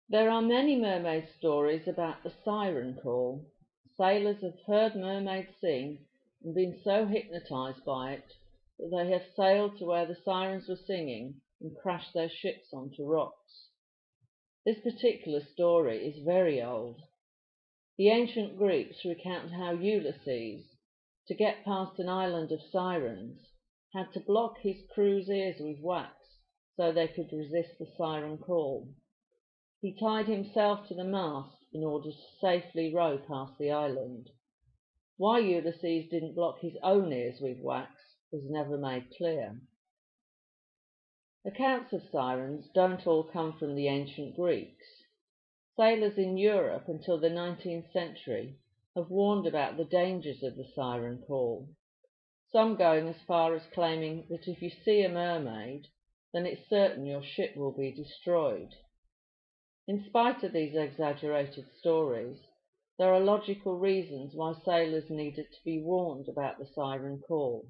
There are many mermaid stories about the siren call. Sailors have heard mermaids sing and been so hypnotized by it that they have sailed to where the sirens were singing and crashed their ships onto rocks. This particular story is very old. The ancient Greeks recount how Ulysses, to get past an island of sirens, had to block his crew's ears with wax so they could resist the siren call. He tied himself to the mast in order to safely row past the island. Why Ulysses didn't block his own ears with wax is never made clear. Accounts of sirens don't all come from the ancient Greeks. Sailors in Europe until the 19th century have warned about the dangers of the siren call, some going as far as claiming that if you see a mermaid, then it's certain your ship will be destroyed. In spite of these exaggerated stories, there are logical reasons why sailors needed to be warned about the siren call.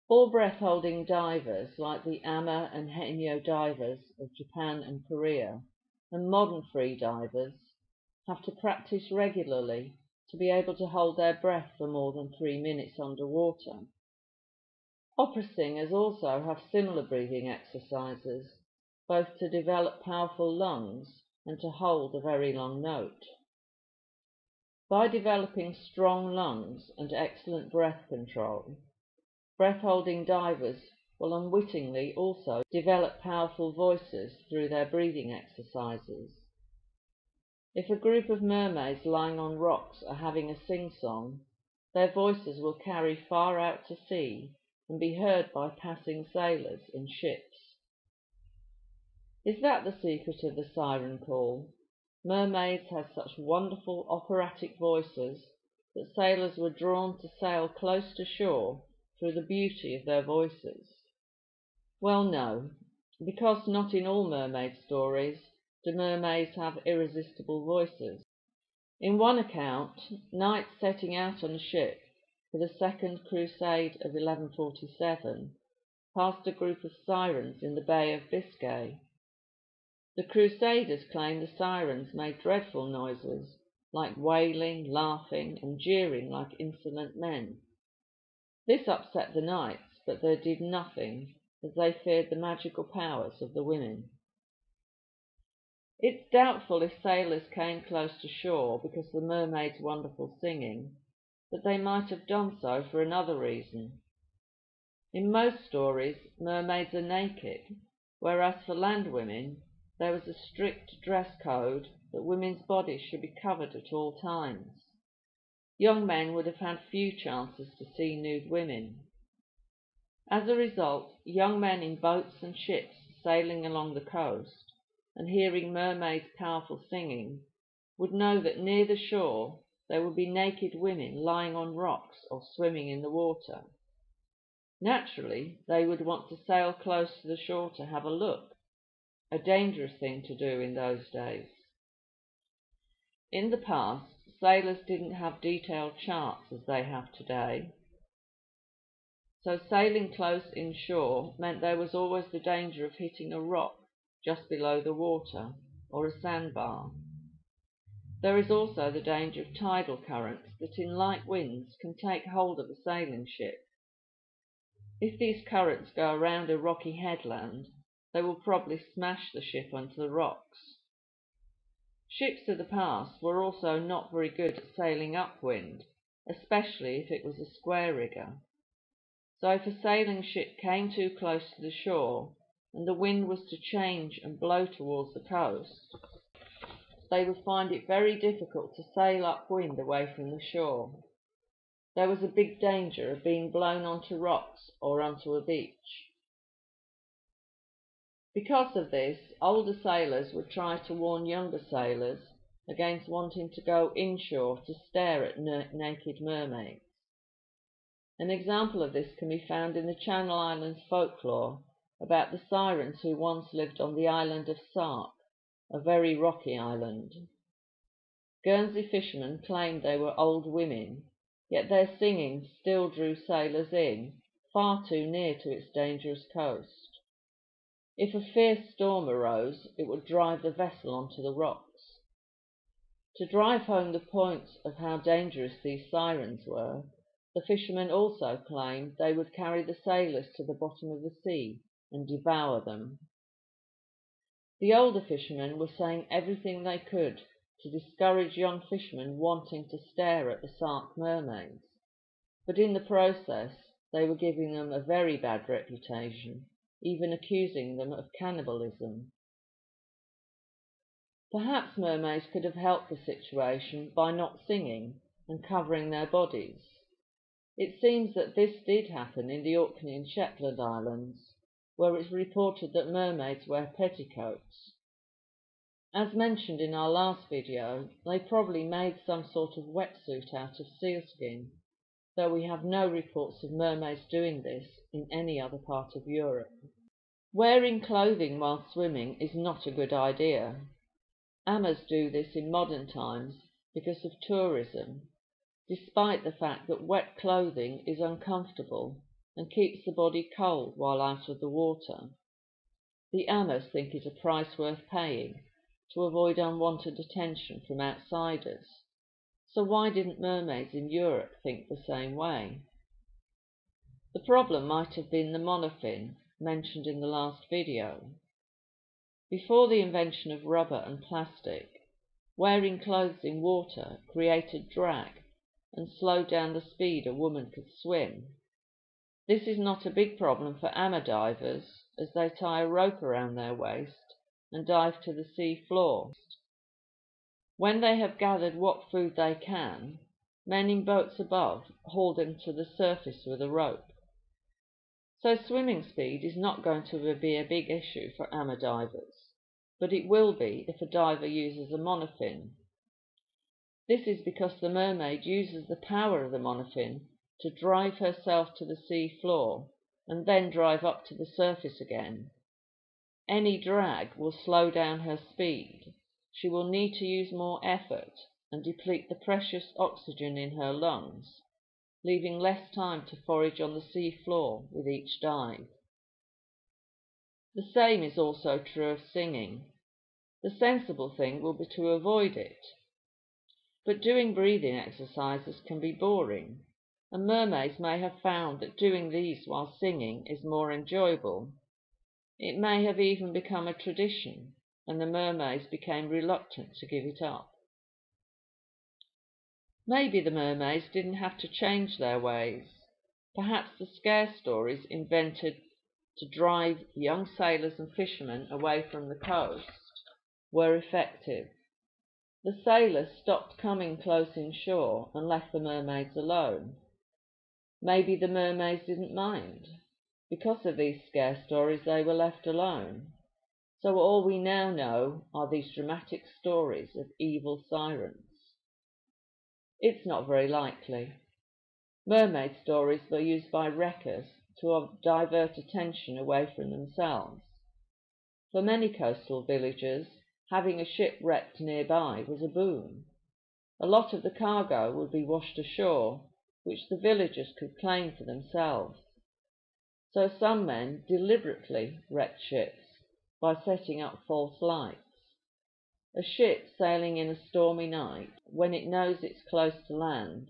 All breath-holding divers, like the Ama and Heimyo divers of Japan and Korea, and modern free divers, have to practice regularly to be able to hold their breath for more than 3 minutes underwater. Opera singers also have similar breathing exercises, both to develop powerful lungs and to hold a very long note. By developing strong lungs and excellent breath control, breath-holding divers will unwittingly also develop powerful voices through their breathing exercises. If a group of mermaids lying on rocks are having a sing-song, their voices will carry far out to sea and be heard by passing sailors in ships. Is that the secret of the siren call? Mermaids have such wonderful operatic voices that sailors were drawn to sail close to shore through the beauty of their voices. Well, no, because not in all mermaid stories do mermaids have irresistible voices. In one account, knights setting out on a ship for the Second Crusade of 1147 passed a group of sirens in the Bay of Biscay. The Crusaders claimed the sirens made dreadful noises, like wailing, laughing, and jeering like insolent men. This upset the knights, but they did nothing, as they feared the magical powers of the women. It's doubtful if sailors came close to shore because of the mermaid's wonderful singing, but they might have done so for another reason. In most stories, mermaids are naked, whereas for land women, there was a strict dress code that women's bodies should be covered at all times. Young men would have had few chances to see nude women. As a result, young men in boats and ships sailing along the coast and hearing mermaids' powerful singing would know that near the shore there would be naked women lying on rocks or swimming in the water. Naturally, they would want to sail close to the shore to have a look, a dangerous thing to do in those days. In the past, sailors didn't have detailed charts as they have today, so sailing close inshore meant there was always the danger of hitting a rock just below the water, or a sandbar. There is also the danger of tidal currents that in light winds can take hold of a sailing ship. If these currents go around a rocky headland, they will probably smash the ship onto the rocks. Ships of the past were also not very good at sailing upwind, especially if it was a square rigger. So if a sailing ship came too close to the shore, and the wind was to change and blow towards the coast, they would find it very difficult to sail upwind away from the shore. There was a big danger of being blown onto rocks or onto a beach. Because of this, older sailors would try to warn younger sailors against wanting to go inshore to stare at naked mermaids. An example of this can be found in the Channel Islands folklore about the sirens who once lived on the island of Sark, a very rocky island. Guernsey fishermen claimed they were old women, yet their singing still drew sailors in, far too near to its dangerous coast. If a fierce storm arose, it would drive the vessel onto the rocks. To drive home the point of how dangerous these sirens were, the fishermen also claimed they would carry the sailors to the bottom of the sea and devour them. The older fishermen were saying everything they could to discourage young fishermen wanting to stare at the Sark mermaids, but in the process they were giving them a very bad reputation, even accusing them of cannibalism. Perhaps mermaids could have helped the situation by not singing and covering their bodies. It seems that this did happen in the Orkney and Shetland Islands, where it's reported that mermaids wear petticoats. As mentioned in our last video, they probably made some sort of wetsuit out of sealskin, though we have no reports of mermaids doing this in any other part of Europe. Wearing clothing while swimming is not a good idea. Amas do this in modern times because of tourism, despite the fact that wet clothing is uncomfortable and keeps the body cold while out of the water. The Amas think it a price worth paying to avoid unwanted attention from outsiders. So why didn't mermaids in Europe think the same way? The problem might have been the monofin mentioned in the last video. Before the invention of rubber and plastic, wearing clothes in water created drag and slowed down the speed a woman could swim. This is not a big problem for ama divers, as they tie a rope around their waist and dive to the sea floor. When they have gathered what food they can, men in boats above haul them to the surface with a rope. So swimming speed is not going to be a big issue for ama divers, but it will be if a diver uses a monofin. This is because the mermaid uses the power of the monofin to drive herself to the sea floor and then drive up to the surface again. Any drag will slow down her speed. She will need to use more effort and deplete the precious oxygen in her lungs, leaving less time to forage on the sea floor with each dive. The same is also true of singing. The sensible thing will be to avoid it. But doing breathing exercises can be boring, and mermaids may have found that doing these while singing is more enjoyable. It may have even become a tradition, and the mermaids became reluctant to give it up. Maybe the mermaids didn't have to change their ways. Perhaps the scare stories invented to drive young sailors and fishermen away from the coast were effective. The sailors stopped coming close inshore and left the mermaids alone. Maybe the mermaids didn't mind. Because of these scare stories, they were left alone. So all we now know are these dramatic stories of evil sirens. It's not very likely. Mermaid stories were used by wreckers to divert attention away from themselves. For many coastal villagers, having a ship wrecked nearby was a boon. A lot of the cargo would be washed ashore, which the villagers could claim for themselves. So some men deliberately wrecked ships by setting up false lights. A ship sailing in a stormy night, when it knows it's close to land,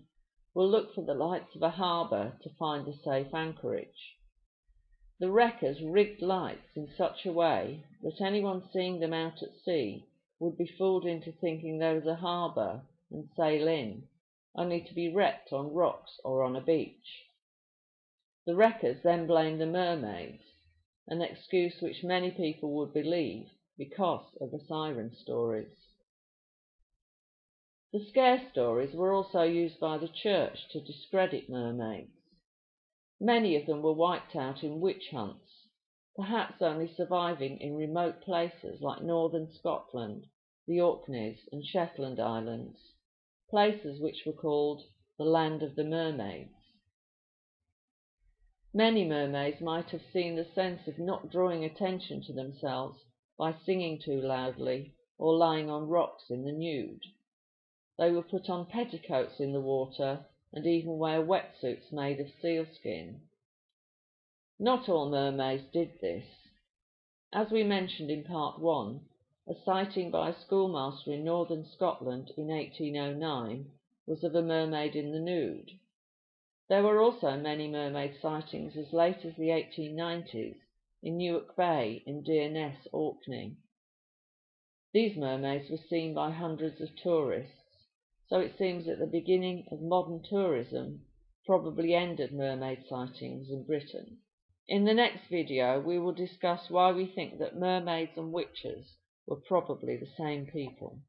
will look for the lights of a harbour to find a safe anchorage. The wreckers rigged lights in such a way that anyone seeing them out at sea would be fooled into thinking there was a harbour and sail in, only to be wrecked on rocks or on a beach. The wreckers then blamed the mermaids, an excuse which many people would believe because of the siren stories. The scare stories were also used by the church to discredit mermaids. Many of them were wiped out in witch hunts, perhaps only surviving in remote places like northern Scotland, the Orkneys and Shetland Islands, places which were called the land of the mermaids. Many mermaids might have seen the sense of not drawing attention to themselves by singing too loudly or lying on rocks in the nude. They would put on petticoats in the water and even wear wetsuits made of sealskin. Not all mermaids did this. As we mentioned in part 1, a sighting by a schoolmaster in northern Scotland in 1809 was of a mermaid in the nude. There were also many mermaid sightings as late as the 1890s in Newark Bay in Deerness, Orkney. These mermaids were seen by hundreds of tourists, so it seems that the beginning of modern tourism probably ended mermaid sightings in Britain. In the next video, we will discuss why we think that mermaids and witches were probably the same people.